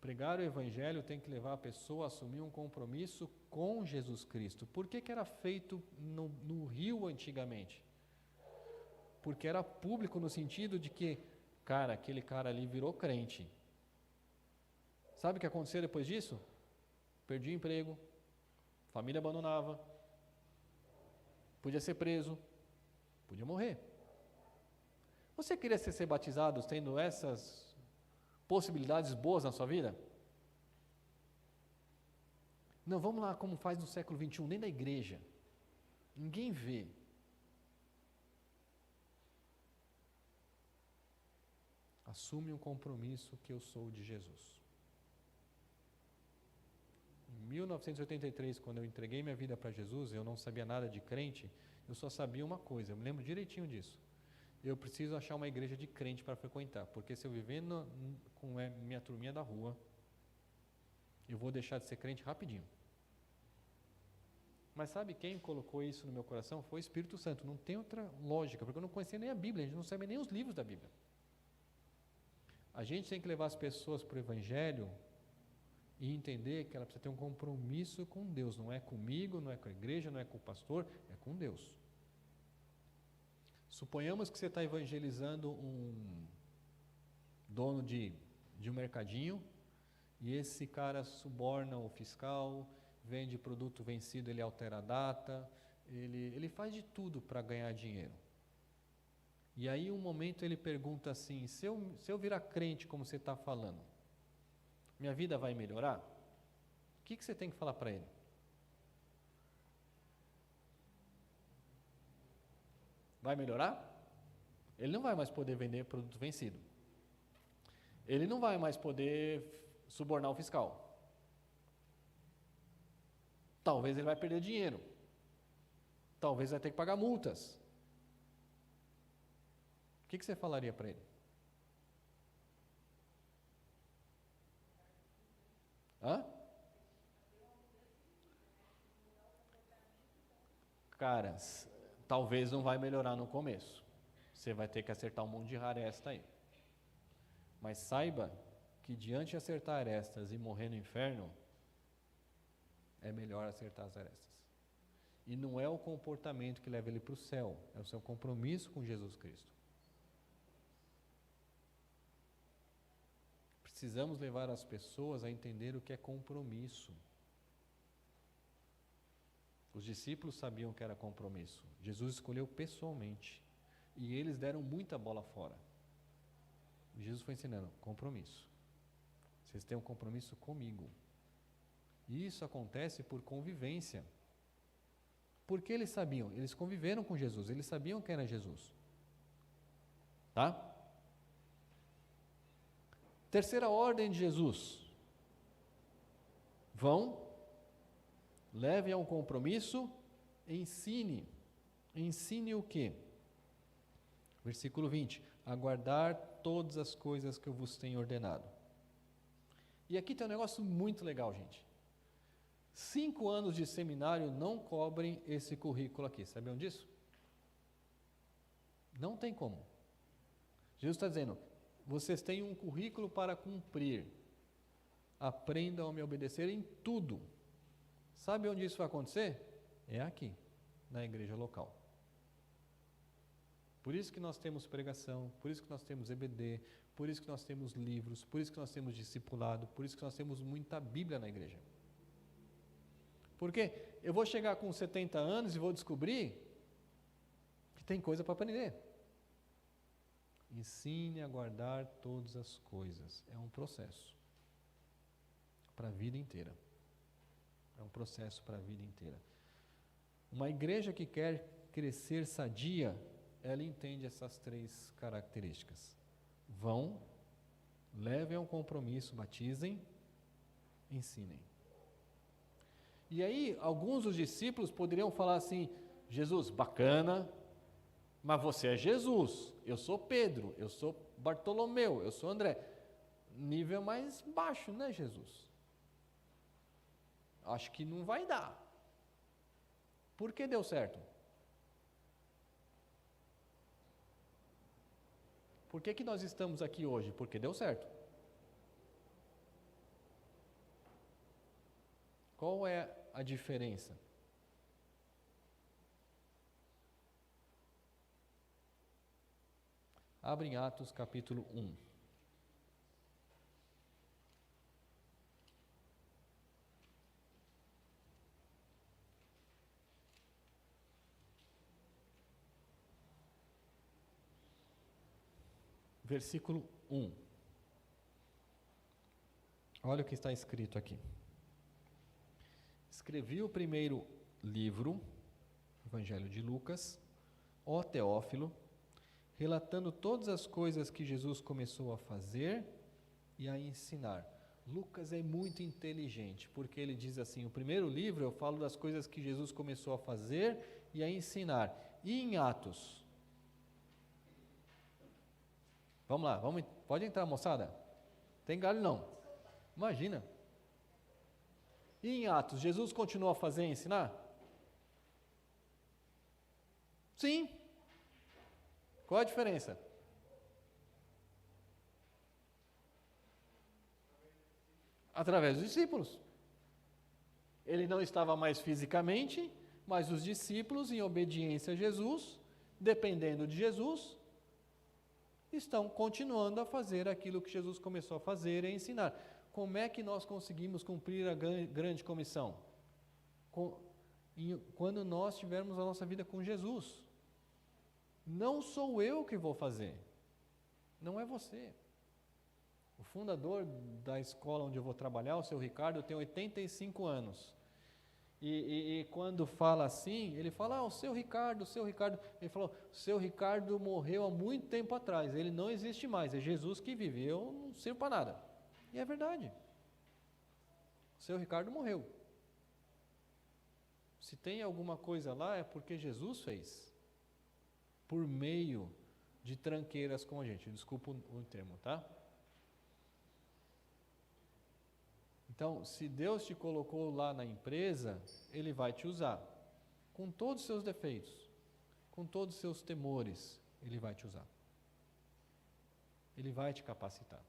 B: Pregar o Evangelho tem que levar a pessoa a assumir um compromisso com Jesus Cristo. Por que era feito no Rio antigamente? Porque era público no sentido de que, cara, aquele cara ali virou crente. Sabe o que aconteceu depois disso? Perdia o emprego, família abandonava, podia ser preso, podia morrer. Você queria ser batizado tendo essas possibilidades boas na sua vida? Não, vamos lá como faz no século XXI, nem da igreja. Ninguém vê. Assume um compromisso que eu sou de Jesus. Em 1983, quando eu entreguei minha vida para Jesus, eu não sabia nada de crente, eu só sabia uma coisa, eu me lembro direitinho disso. Eu preciso achar uma igreja de crente para frequentar, porque se eu viver com minha turminha da rua, eu vou deixar de ser crente rapidinho. Mas sabe quem colocou isso no meu coração? Foi o Espírito Santo, não tem outra lógica, porque eu não conhecia nem a Bíblia, a gente não sabia nem os livros da Bíblia. A gente tem que levar as pessoas para o Evangelho e entender que ela precisa ter um compromisso com Deus, não é comigo, não é com a igreja, não é com o pastor, é com Deus. Suponhamos que você está evangelizando um dono de um mercadinho e esse cara suborna o fiscal, vende produto vencido, ele altera a data, ele faz de tudo para ganhar dinheiro. E aí um momento ele pergunta assim, se eu virar crente como você está falando, minha vida vai melhorar? O que você tem que falar para ele? Vai melhorar? Ele não vai mais poder vender produto vencido. Ele não vai mais poder subornar o fiscal. Talvez ele vai perder dinheiro. Talvez vai ter que pagar multas. O que você falaria para ele? Hã? Cara, talvez não vai melhorar no começo. Você vai ter que acertar um monte de aresta aí. Mas saiba que diante de acertar arestas e morrer no inferno, é melhor acertar as arestas. E não é o comportamento que leva ele para o céu, é o seu compromisso com Jesus Cristo. Precisamos levar as pessoas a entender o que é compromisso. Os discípulos sabiam que era compromisso. Jesus escolheu pessoalmente. E eles deram muita bola fora. E Jesus foi ensinando, compromisso. Vocês têm um compromisso comigo. E isso acontece por convivência. Porque eles sabiam, eles conviveram com Jesus, eles sabiam quem era Jesus. Tá? Terceira ordem de Jesus. Vão, levem a um compromisso, ensine. Ensine o quê? Versículo 20. Aguardar todas as coisas que eu vos tenho ordenado. E aqui tem um negócio muito legal, gente. 5 anos de seminário não cobrem esse currículo aqui. Sabiam disso? Não tem como. Jesus está dizendo, vocês têm um currículo para cumprir. Aprendam a me obedecer em tudo. Sabe onde isso vai acontecer? É aqui, na igreja local. Por isso que nós temos pregação, por isso que nós temos EBD, por isso que nós temos livros, por isso que nós temos discipulado, por isso que nós temos muita Bíblia na igreja. Porque eu vou chegar com 70 anos e vou descobrir que tem coisa para aprender. Ensine a guardar todas as coisas. É um processo para a vida inteira. É um processo para a vida inteira. Uma igreja que quer crescer sadia, ela entende essas 3 características. Vão, levem a um compromisso, batizem, ensinem. E aí, alguns dos discípulos poderiam falar assim, Jesus, bacana, mas você é Jesus, eu sou Pedro, eu sou Bartolomeu, eu sou André. Nível mais baixo, né, Jesus? Acho que não vai dar. Por que deu certo? Por que nós estamos aqui hoje? Porque deu certo. Qual é a diferença? Abre em Atos capítulo 1. Versículo 1. Olha o que está escrito aqui. Escrevi o primeiro livro, Evangelho de Lucas, ó Teófilo, relatando todas as coisas que Jesus começou a fazer e a ensinar. Lucas é muito inteligente, porque ele diz assim, o primeiro livro eu falo das coisas que Jesus começou a fazer e a ensinar. E em Atos? Vamos lá, pode entrar, moçada? Tem galho não? Imagina. E em Atos, Jesus continuou a fazer e ensinar? Sim. Qual a diferença? Através dos discípulos. Ele não estava mais fisicamente, mas os discípulos, em obediência a Jesus, dependendo de Jesus, estão continuando a fazer aquilo que Jesus começou a fazer e a ensinar. Como é que nós conseguimos cumprir a grande comissão? Quando nós tivermos a nossa vida com Jesus. Não sou eu que vou fazer, não é você. O fundador da escola onde eu vou trabalhar, o seu Ricardo, tem 85 anos. E quando fala assim, ele fala, o seu Ricardo, ele falou, o seu Ricardo morreu há muito tempo atrás, ele não existe mais, é Jesus que vive, eu não sirvo para nada. E é verdade. O seu Ricardo morreu. Se tem alguma coisa lá, é porque Jesus fez. Por meio de tranqueiras com a gente. Desculpa o termo, tá? Então, se Deus te colocou lá na empresa, Ele vai te usar. Com todos os seus defeitos, com todos os seus temores, Ele vai te usar. Ele vai te capacitar.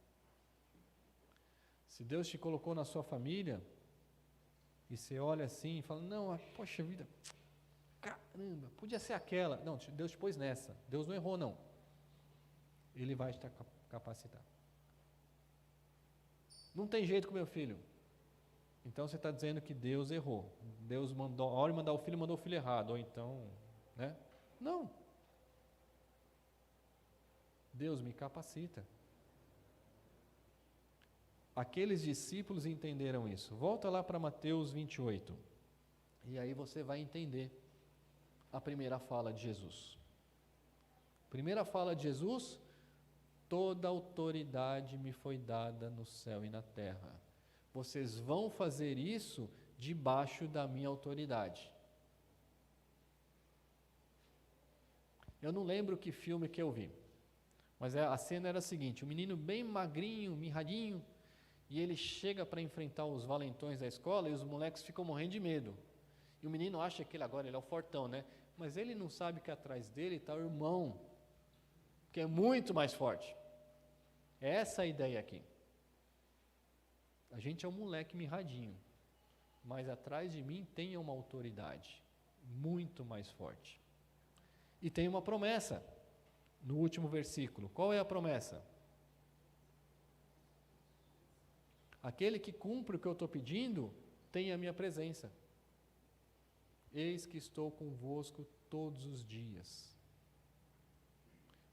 B: Se Deus te colocou na sua família, e você olha assim e fala, não, poxa vida, caramba, podia ser aquela. Não, Deus te pôs nessa. Deus não errou, não. Ele vai te capacitar. Não tem jeito com meu filho. Então você está dizendo que Deus errou. Deus mandou, a hora de mandar o filho, mandou o filho errado. Ou então, né? Não. Deus me capacita. Aqueles discípulos entenderam isso. Volta lá para Mateus 28. E aí você vai entender a primeira fala de Jesus. Primeira fala de Jesus, toda autoridade me foi dada no céu e na terra. Vocês vão fazer isso debaixo da minha autoridade. Eu não lembro que filme que eu vi, mas a cena era a seguinte, um menino bem magrinho, mirradinho, e ele chega para enfrentar os valentões da escola e os moleques ficam morrendo de medo. E o menino acha que ele agora é o fortão, né? Mas ele não sabe que atrás dele está o irmão, que é muito mais forte. É essa a ideia aqui. A gente é um moleque mirradinho, mas atrás de mim tem uma autoridade muito mais forte. E tem uma promessa no último versículo. Qual é a promessa? Aquele que cumpre o que eu estou pedindo tem a minha presença. Eis que estou convosco todos os dias.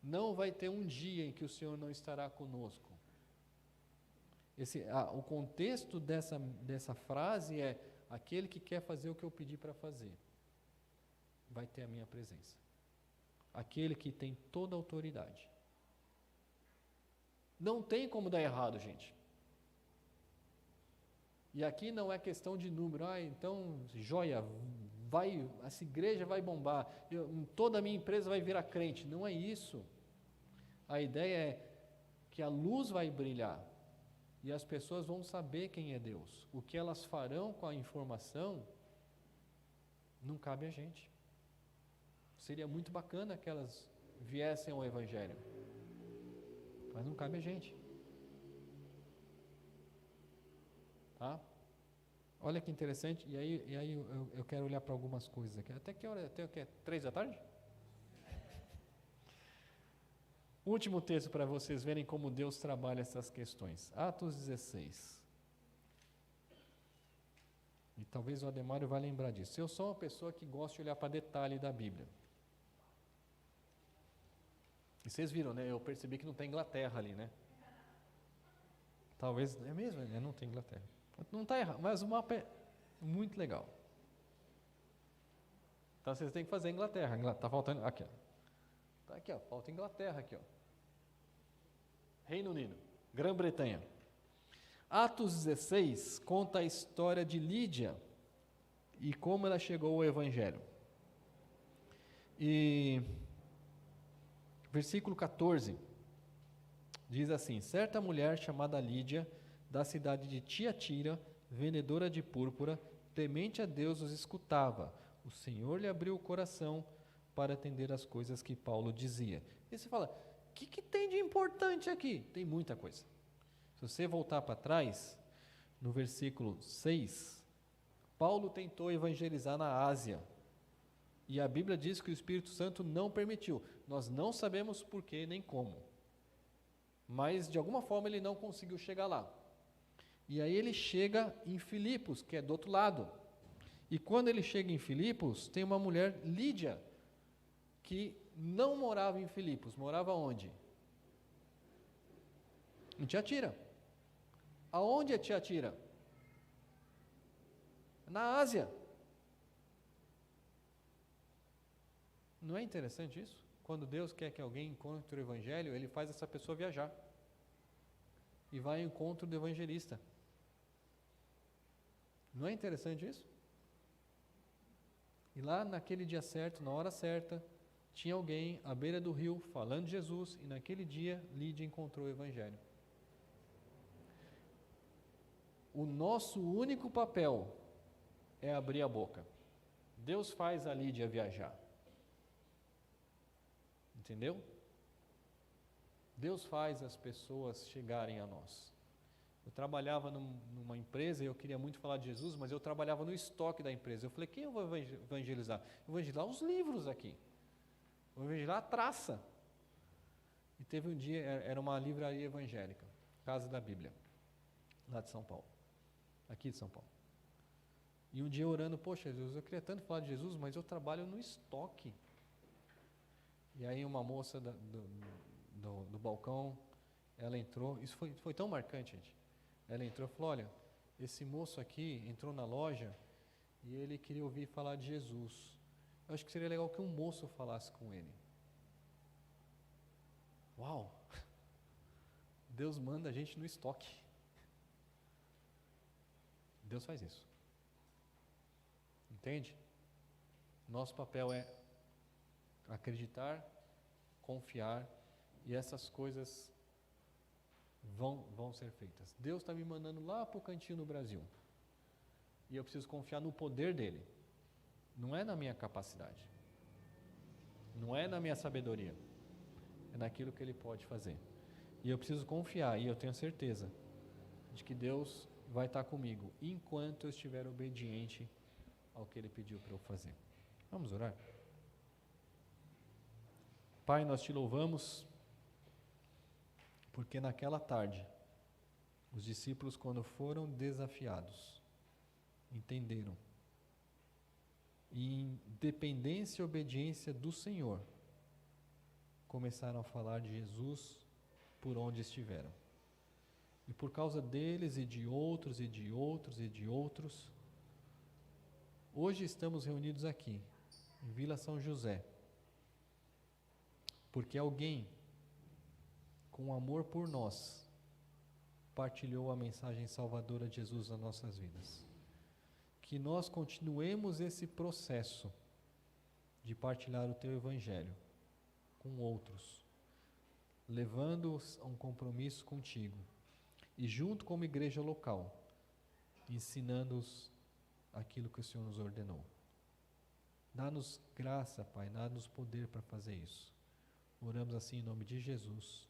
B: Não vai ter um dia em que o Senhor não estará conosco. O contexto dessa frase é: aquele que quer fazer o que eu pedi para fazer, vai ter a minha presença. Aquele que tem toda a autoridade. Não tem como dar errado, gente. E aqui não é questão de número. Então, joia, essa igreja vai bombar, toda a minha empresa vai virar crente. Não é isso. A ideia é que a luz vai brilhar e as pessoas vão saber quem é Deus. O que elas farão com a informação não cabe a gente. Seria muito bacana que elas viessem ao Evangelho, mas não cabe a gente. Tá? Olha que interessante. E aí eu quero olhar para algumas coisas aqui. Até que hora? Até o quê? 3 da tarde? Último texto para vocês verem como Deus trabalha essas questões. Atos 16. E talvez o Ademário vá lembrar disso. Eu sou uma pessoa que gosta de olhar para detalhe da Bíblia. E vocês viram, né? Eu percebi que não tem Inglaterra ali, né? Talvez, é mesmo, né? Não tem Inglaterra. Não está errado, mas o mapa é muito legal. Então vocês têm que fazer Inglaterra. Está faltando, aqui, ó. Tá aqui, ó, falta Inglaterra aqui, ó. Reino Unido, Grã-Bretanha. Atos 16 conta a história de Lídia e como ela chegou ao Evangelho. E versículo 14 diz assim: certa mulher chamada Lídia, da cidade de Tiatira, vendedora de púrpura, temente a Deus, os escutava. O Senhor lhe abriu o coração para atender as coisas que Paulo dizia. E você fala, o que tem de importante aqui? Tem muita coisa. Se você voltar para trás, no versículo 6, Paulo tentou evangelizar na Ásia. E a Bíblia diz que o Espírito Santo não permitiu. Nós não sabemos porquê nem como. Mas, de alguma forma, ele não conseguiu chegar lá. E aí ele chega em Filipos, que é do outro lado. E quando ele chega em Filipos, tem uma mulher, Lídia, que não morava em Filipos. Morava onde? Em Tiatira. Aonde é Tiatira? Na Ásia. Não é interessante isso? Quando Deus quer que alguém encontre o Evangelho, Ele faz essa pessoa viajar. E vai ao encontro do evangelista. Não é interessante isso? E lá naquele dia certo, na hora certa, tinha alguém à beira do rio falando de Jesus, e naquele dia Lídia encontrou o Evangelho. O nosso único papel é abrir a boca. Deus faz a Lídia viajar. Entendeu? Deus faz as pessoas chegarem a nós. Eu trabalhava numa empresa e eu queria muito falar de Jesus, mas eu trabalhava no estoque da empresa. Eu falei, quem eu vou evangelizar? Eu vou evangelizar os livros aqui. Vou evangelizar a traça. E teve um dia, era uma livraria evangélica, Casa da Bíblia, lá de São Paulo, aqui de São Paulo. E um dia orando, poxa Jesus, eu queria tanto falar de Jesus, mas eu trabalho no estoque. E aí uma moça do balcão, ela entrou, isso foi tão marcante, gente. Ela entrou e falou, olha, esse moço aqui entrou na loja e ele queria ouvir falar de Jesus. Eu acho que seria legal que um moço falasse com ele. Uau! Deus manda a gente no estoque. Deus faz isso. Entende? Nosso papel é acreditar, confiar, e essas coisas vão ser feitas. Deus está me mandando lá para o cantinho no Brasil. E eu preciso confiar no poder dEle. Não é na minha capacidade. Não é na minha sabedoria. É naquilo que Ele pode fazer. E eu preciso confiar, e eu tenho certeza de que Deus vai estar comigo enquanto eu estiver obediente ao que Ele pediu para eu fazer. Vamos orar? Pai, nós te louvamos, porque naquela tarde, os discípulos, quando foram desafiados, entenderam, e em dependência e obediência do Senhor, começaram a falar de Jesus por onde estiveram. E por causa deles e de outros, e de outros, e de outros, hoje estamos reunidos aqui, em Vila São José, porque alguém, com amor por nós, partilhou a mensagem salvadora de Jesus nas nossas vidas. que nós continuemos esse processo de partilhar o Teu Evangelho com outros, levando-os a um compromisso contigo e junto como igreja local, ensinando-os aquilo que o Senhor nos ordenou. Dá-nos graça, Pai, dá-nos poder para fazer isso. Oramos assim em nome de Jesus.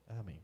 B: Amém.